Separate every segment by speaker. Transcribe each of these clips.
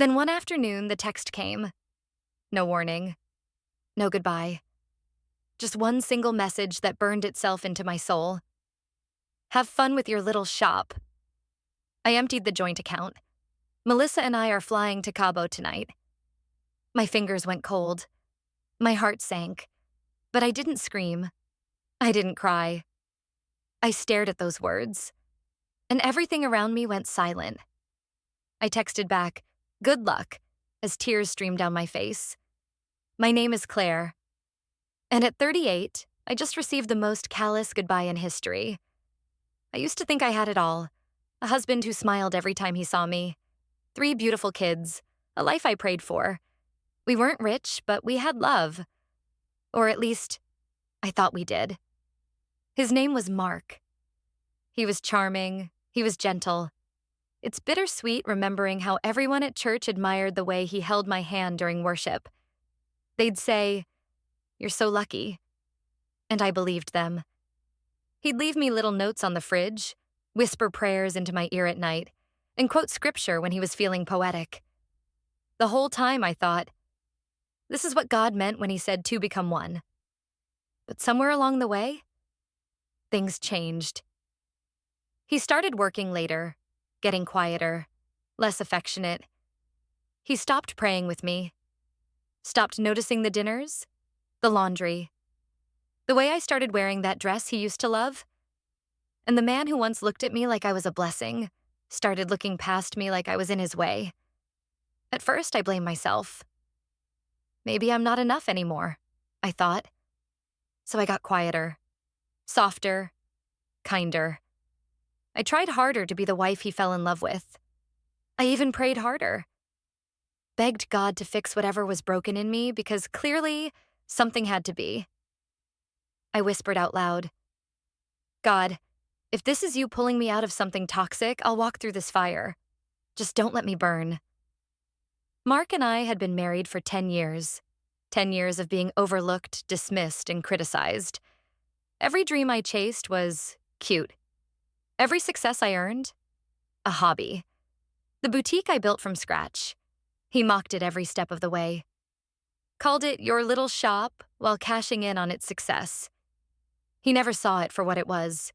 Speaker 1: Then one afternoon, the text came. No warning, no goodbye. Just one single message that burned itself into my soul. Have fun with your little shop. I emptied the joint account. Melissa and I are flying to Cabo tonight. My fingers went cold. My heart sank. But I didn't scream. I didn't cry. I stared at those words. And everything around me went silent. I texted back, "Good luck," as tears streamed down my face. My name is Claire. And at 38, I just received the most callous goodbye in history. I used to think I had it all. A husband who smiled every time he saw me. 3 beautiful kids. A life I prayed for. We weren't rich, but we had love. Or at least, I thought we did. His name was Mark. He was charming. He was gentle. It's bittersweet remembering how everyone at church admired the way he held my hand during worship. They'd say, "You're so lucky." And I believed them. He'd leave me little notes on the fridge, whisper prayers into my ear at night, and quote scripture when he was feeling poetic. The whole time I thought, this is what God meant when he said 2 become 1. But somewhere along the way, things changed. He started working later, getting quieter, less affectionate. He stopped praying with me, stopped noticing the dinners, the laundry, the way I started wearing that dress he used to love. And the man who once looked at me like I was a blessing started looking past me like I was in his way. At first, I blamed myself. Maybe I'm not enough anymore, I thought. So I got quieter, softer, kinder. I tried harder to be the wife he fell in love with. I even prayed harder. Begged God to fix whatever was broken in me because clearly something had to be. I whispered out loud, "God, if this is you pulling me out of something toxic, I'll walk through this fire. Just don't let me burn." Mark and I had been married for 10 years. 10 years of being overlooked, dismissed, and criticized. Every dream I chased was cute. Every success I earned, a hobby. The boutique I built from scratch. He mocked it every step of the way. Called it your little shop while cashing in on its success. He never saw it for what it was.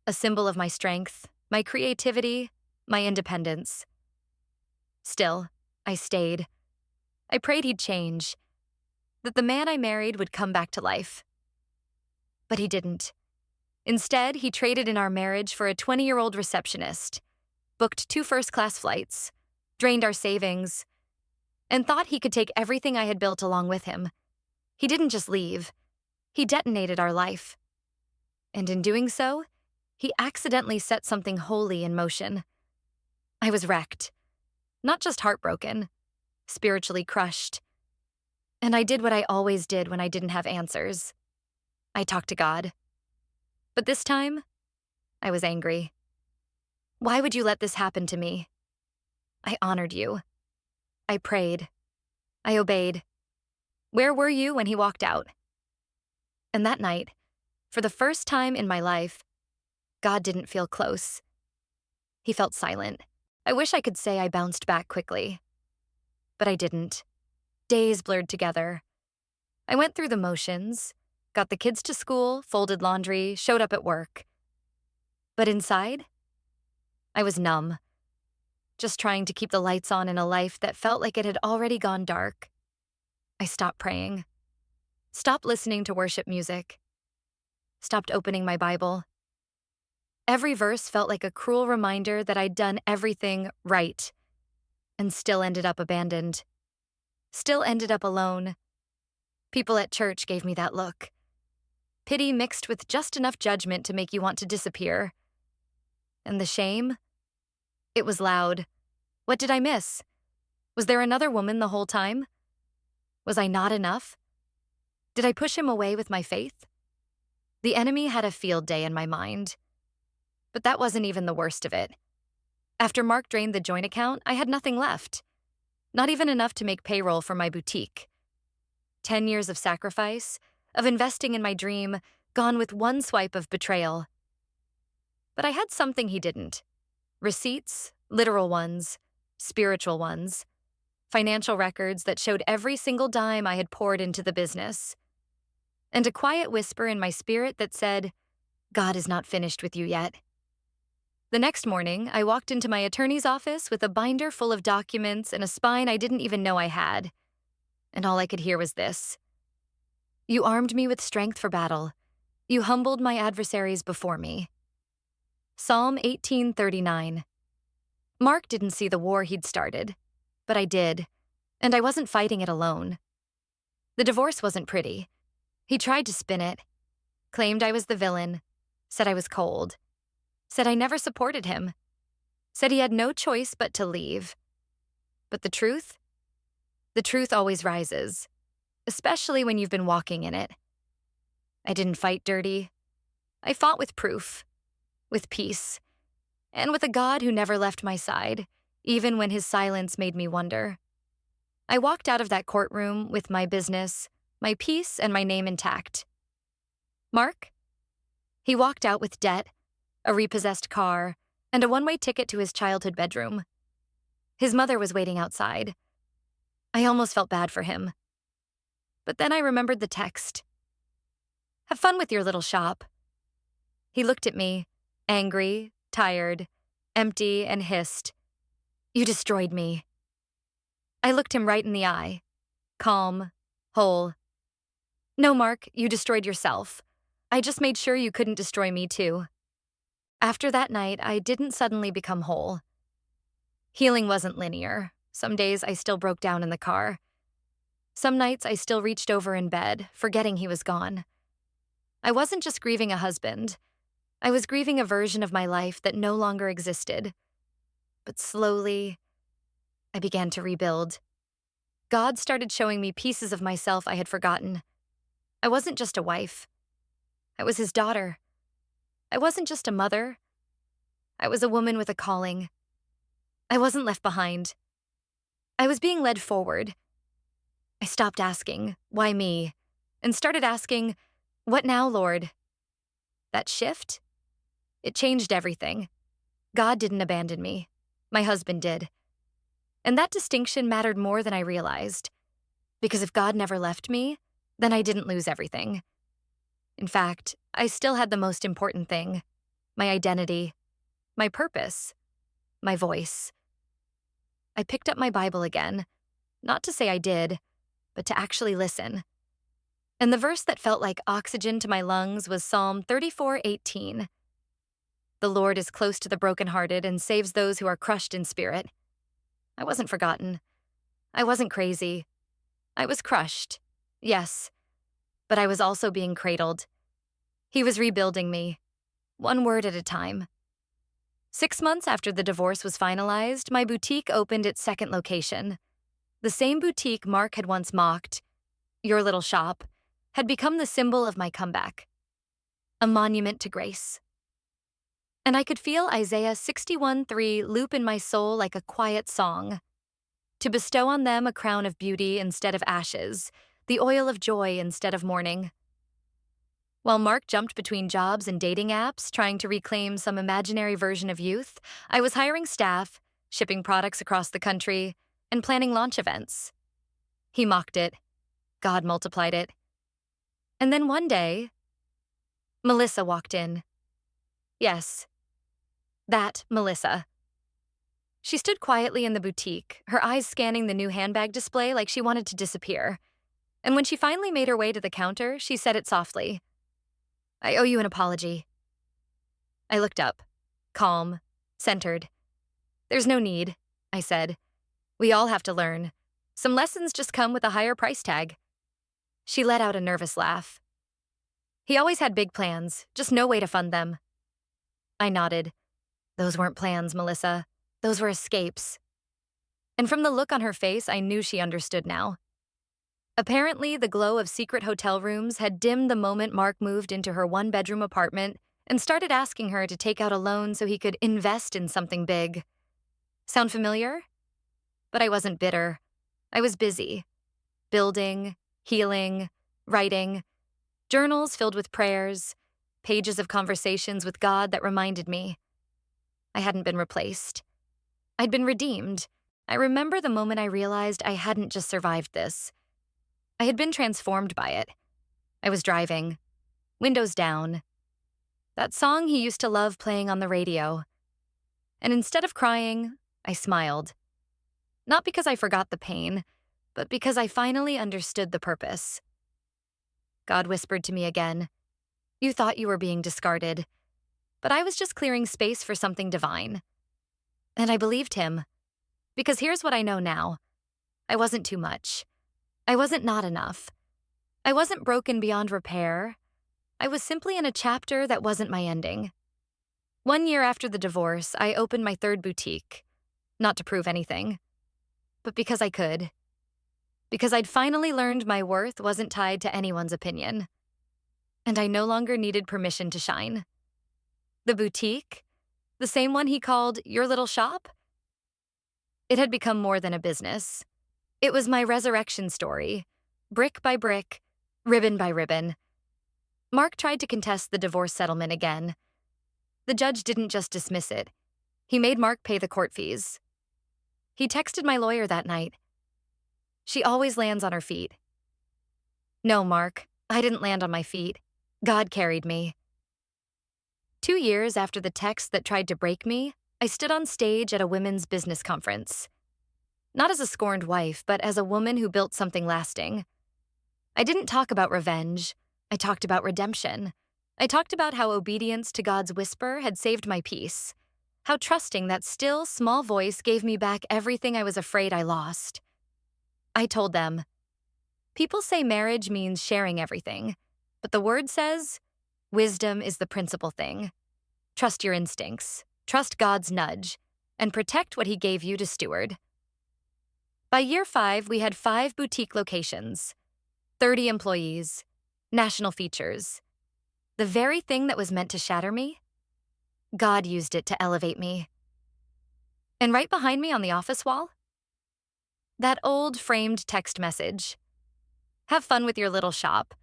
Speaker 1: A symbol of my strength, my creativity, my independence. Still, I stayed. I prayed he'd change, that the man I married would come back to life. But he didn't. Instead, he traded in our marriage for a 20-year-old receptionist, booked 2 first-class flights, drained our savings, and thought he could take everything I had built along with him. He didn't just leave. He detonated our life. And in doing so, he accidentally set something holy in motion. I was wrecked. Not just heartbroken, spiritually crushed. And I did what I always did when I didn't have answers. I talked to God. But this time, I was angry. Why would you let this happen to me? I honored you. I prayed. I obeyed. Where were you when he walked out? And that night, for the first time in my life, God didn't feel close. He felt silent. I wish I could say I bounced back quickly. But I didn't. Days blurred together. I went through the motions, got the kids to school, folded laundry, showed up at work. But inside, I was numb, just trying to keep the lights on in a life that felt like it had already gone dark. I stopped praying, stopped listening to worship music, stopped opening my Bible. Every verse felt like a cruel reminder that I'd done everything right and still ended up abandoned, still ended up alone. People at church gave me that look. Pity mixed with just enough judgment to make you want to disappear. And the shame? It was loud. What did I miss? Was there another woman the whole time? Was I not enough? Did I push him away with my faith? The enemy had a field day in my mind. But that wasn't even the worst of it. After Mark drained the joint account, I had nothing left. Not even enough to make payroll for my boutique. 10 years of sacrifice, of investing in my dream, gone with one swipe of betrayal. But I had something he didn't. Receipts, literal ones, spiritual ones. financial records that showed every single dime I had poured into the business, and a quiet whisper in my spirit that said, God is not finished with you yet. The next morning, I walked into my attorney's office with a binder full of documents and a spine I didn't even know I had, and all I could hear was this: You armed me with strength for battle. You humbled my adversaries before me. Psalm 18:39. Mark didn't see the war he'd started, but I did, and I wasn't fighting it alone. The divorce wasn't pretty. He tried to spin it, claimed I was the villain, said I was cold, said I never supported him, said he had no choice but to leave. But the truth? The truth always rises, especially when you've been walking in it. I didn't fight dirty. I fought with proof, with peace, and with a God who never left my side, even when his silence made me wonder. I walked out of that courtroom with my business, my peace, and my name intact. Mark? He walked out with debt, a repossessed car, and a one-way ticket to his childhood bedroom. His mother was waiting outside. I almost felt bad for him. But then I remembered the text. Have fun with your little shop. He looked at me, angry, tired, empty, and hissed, You destroyed me. I looked him right in the eye, calm, whole. No, Mark, you destroyed yourself. I just made sure you couldn't destroy me too. After that night, I didn't suddenly become whole. Healing wasn't linear. Some days I still broke down in the car. Some nights I still reached over in bed, forgetting he was gone. I wasn't just grieving a husband. I was grieving a version of my life that no longer existed. But slowly, I began to rebuild. God started showing me pieces of myself I had forgotten. I wasn't just a wife. I was his daughter. I wasn't just a mother. I was a woman with a calling. I wasn't left behind. I was being led forward. I stopped asking, why me? And started asking, what now, Lord? That shift? It changed everything. God didn't abandon me. My husband did. And that distinction mattered more than I realized. Because if God never left me, then I didn't lose everything. In fact, I still had the most important thing: my identity, my purpose, my voice. I picked up my Bible again, not to say I did, but to actually listen. And the verse that felt like oxygen to my lungs was Psalm 34:18. The Lord is close to the brokenhearted and saves those who are crushed in spirit. I wasn't forgotten. I wasn't crazy. I was crushed, yes, but I was also being cradled. He was rebuilding me, one word at a time. 6 months after the divorce was finalized, my boutique opened its second location. The same boutique Mark had once mocked, your little shop, had become the symbol of my comeback, a monument to grace. And I could feel Isaiah 61:3 loop in my soul like a quiet song. To bestow on them a crown of beauty instead of ashes, the oil of joy instead of mourning. While Mark jumped between jobs and dating apps, trying to reclaim some imaginary version of youth, I was hiring staff, shipping products across the country, and planning launch events. He mocked it. God multiplied it. And then one day, Melissa walked in. Yes, that Melissa. She stood quietly in the boutique, her eyes scanning the new handbag display like she wanted to disappear. And when she finally made her way to the counter, she said it softly. I owe you an apology. I looked up, calm, centered. There's no need, I said. We all have to learn. Some lessons just come with a higher price tag. She let out a nervous laugh. He always had big plans, just no way to fund them. I nodded. Those weren't plans, Melissa. Those were escapes. And from the look on her face, I knew she understood now. Apparently, the glow of secret hotel rooms had dimmed the moment Mark moved into her one-bedroom apartment and started asking her to take out a loan so he could invest in something big. Sound familiar? But I wasn't bitter. I was busy. Building, healing, writing, journals filled with prayers, pages of conversations with God that reminded me. I hadn't been replaced. I'd been redeemed, I remember the moment I realized I hadn't just survived this. I had been transformed by it. I was driving, windows down, that song he used to love playing on the radio. And instead of crying, I smiled. Not because I forgot the pain, but because I finally understood the purpose. God whispered to me again, "You thought you were being discarded, but I was just clearing space for something divine." And I believed him, because here's what I know now. I wasn't too much. I wasn't not enough. I wasn't broken beyond repair. I was simply in a chapter that wasn't my ending. 1 year after the divorce, I opened my third boutique, not to prove anything, but because I could. Because I'd finally learned my worth wasn't tied to anyone's opinion. And I no longer needed permission to shine. The boutique, the same one he called your little shop, it had become more than a business. It was my resurrection story, brick by brick, ribbon by ribbon. Mark tried to contest the divorce settlement again. The judge didn't just dismiss it. He made Mark pay the court fees. He texted my lawyer that night. "She always lands on her feet." No, Mark, I didn't land on my feet. God carried me. 2 years after the text that tried to break me, I stood on stage at a women's business conference. Not as a scorned wife, but as a woman who built something lasting. I didn't talk about revenge. I talked about redemption. I talked about how obedience to God's whisper had saved my peace. How trusting that still, small voice gave me back everything I was afraid I lost. I told them, people say marriage means sharing everything, but the word says, wisdom is the principal thing. Trust your instincts, trust God's nudge, and protect what he gave you to steward. By year 5, we had 5 boutique locations, 30 employees, national features. The very thing that was meant to shatter me, God used it to elevate me. And right behind me on the office wall, that old framed text message. "Have fun with your little shop."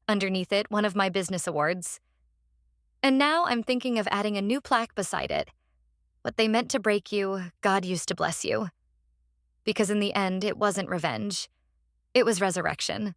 Speaker 1: Underneath it, one of my business awards. And now I'm thinking of adding a new plaque beside it. "What they meant to break you, God used to bless you." Because in the end, it wasn't revenge. It was resurrection.